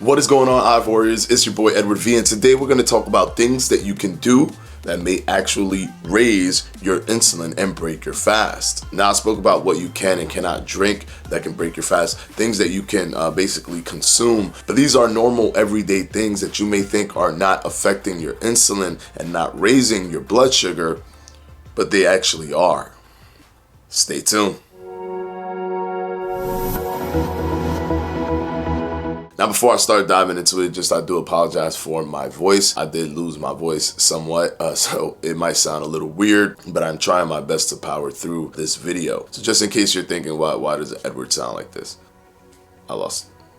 What is going on, Hive Warriors? It's your boy Edward V, and today we're going to talk about things that you can do that may actually raise your insulin and break your fast. Now, I spoke about what you can and cannot drink that can break your fast, things that you can basically consume, but these are normal everyday things that you may think are not affecting your insulin and not raising your blood sugar, but they actually are. Stay tuned. Now, before I start diving into it, I do apologize for my voice. I did lose my voice somewhat, so it might sound a little weird, but I'm trying my best to power through this video. So just in case you're thinking, why does Edward sound like this? I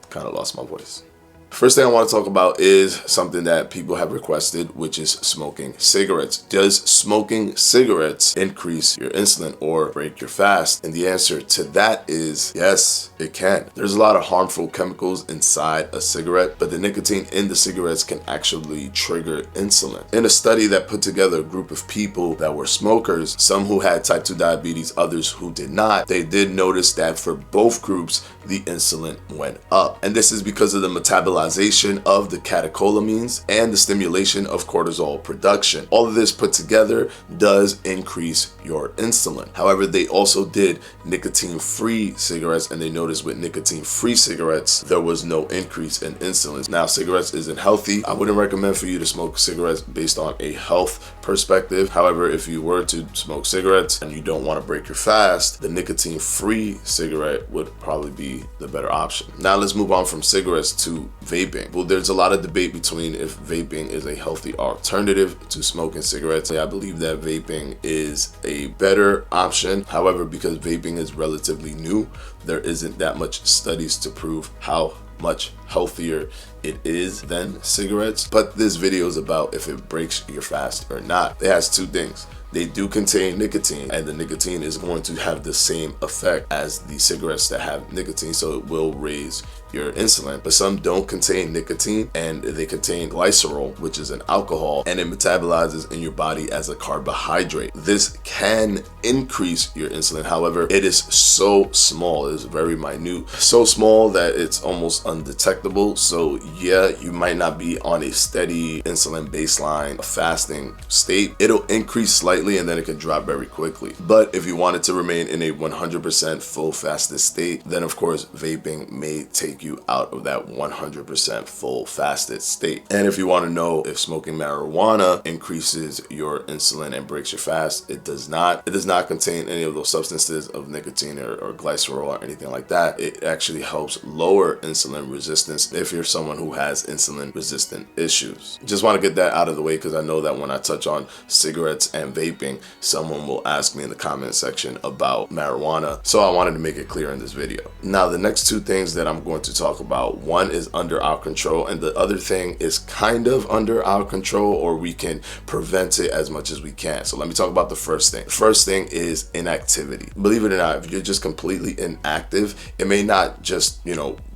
kind of lost my voice. First thing I want to talk about is something that people have requested, which is smoking cigarettes. Does smoking cigarettes increase your insulin or break your fast? And the answer to that is yes, it can. There's a lot of harmful chemicals inside a cigarette, but the nicotine in the cigarettes can actually trigger insulin. In a study that put together a group of people that were smokers, some who had type 2 diabetes, others who did not, they did notice that for both groups, the insulin went up. And this is because of the metabolism of the catecholamines and the stimulation of cortisol production. All of this put together does increase your insulin. However, they also did nicotine-free cigarettes, and they noticed with nicotine-free cigarettes, there was no increase in insulin. Now, cigarettes isn't healthy. I wouldn't recommend for you to smoke cigarettes based on a health perspective. However, if you were to smoke cigarettes and you don't want to break your fast, the nicotine-free cigarette would probably be the better option. Now, let's move on from cigarettes to vaping. Well, there's a lot of debate between if vaping is a healthy alternative to smoking cigarettes. I believe that vaping is a better option. However, because vaping is relatively new, there isn't that much studies to prove how much healthier it is than cigarettes. But this video is about if it breaks your fast or not. It has two things. They do contain nicotine, and the nicotine is going to have the same effect as the cigarettes that have nicotine, so it will raise your insulin. But some don't contain nicotine, and they contain glycerol, which is an alcohol, and it metabolizes in your body as a carbohydrate. This can increase your insulin. However, it is so small, it's very minute, so small that it's almost undetectable. So yeah, you might not be on a steady insulin baseline fasting state. It'll increase slightly and then it can drop very quickly. But if you wanted to remain in a 100% full fasted state, then of course vaping may take you out of that 100% full fasted state. And if you want to know if smoking marijuana increases your insulin and breaks your fast, it does not. It does not contain any of those substances of nicotine or glycerol or anything like that. It actually helps lower insulin resistance if you're someone who has insulin resistant issues. Just want to get that out of the way because I know that when I touch on cigarettes and vaping, someone will ask me in the comment section about marijuana. So I wanted to make it clear in this video. Now, the next two things that I'm going to talk about, one is under our control and the other thing is kind of under our control, or we can prevent it as much as we can. So let me talk about the first thing. The first thing is inactivity. Believe it or not, if you're just completely inactive, it may not just,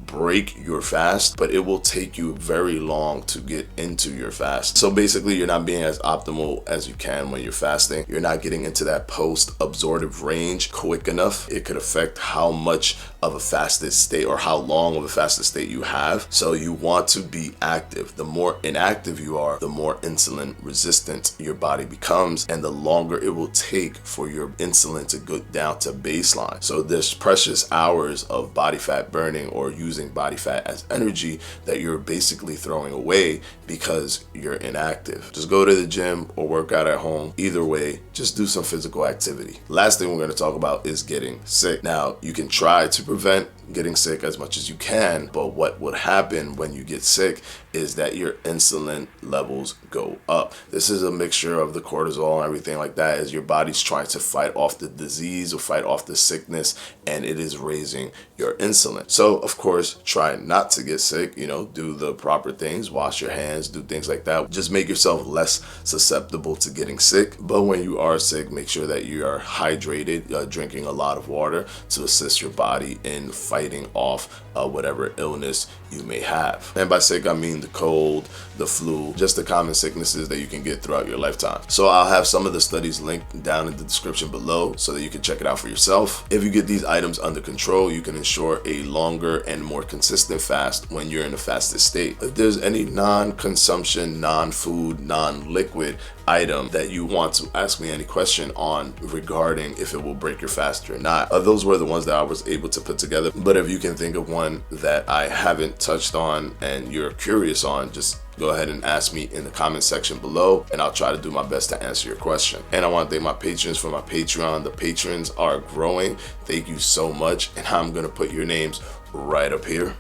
break your fast, but it will take you very long to get into your fast. So basically, you're not being as optimal as you can when you're fasting. You're not getting into that post-absorptive range quick enough. It could affect how much of a fasted state or how long of a fasted state you have. So you want to be active. The more inactive you are, the more insulin resistant your body becomes, and the longer it will take for your insulin to go down to baseline. So there's precious hours of body fat burning or using body fat as energy that you're basically throwing away because you're inactive. Just go to the gym or work out at home. Either way, just do some physical activity. Last thing we're going to talk about is getting sick. Now, you can try to prevent getting sick as much as you can, but what would happen when you get sick is that your insulin levels go up. This is a mixture of the cortisol and everything like that, as your body's trying to fight off the disease or fight off the sickness, and it is raising your insulin. So of course, try not to get sick, do the proper things, wash your hands, do things like that. Just make yourself less susceptible to getting sick. But when you are sick, make sure that you are hydrated, drinking a lot of water to assist your body in fighting off whatever illness you may have. And by sick, I mean the cold, the flu, just the common sicknesses that you can get throughout your lifetime. So I'll have some of the studies linked down in the description below so that you can check it out for yourself. If you get these items under control, you can ensure a longer and more consistent fast when you're in a fasted state. If there's any non-consumption, non-food, non-liquid item that you want to ask me any question on regarding if it will break your fast or not, those were the ones that I was able to put together. But if you can think of one that I haven't touched on and you're curious on, just go ahead and ask me in the comment section below, and I'll try to do my best to answer your question. And I want to thank my patrons for my Patreon. The patrons are growing. Thank you so much. And I'm going to put your names right up here.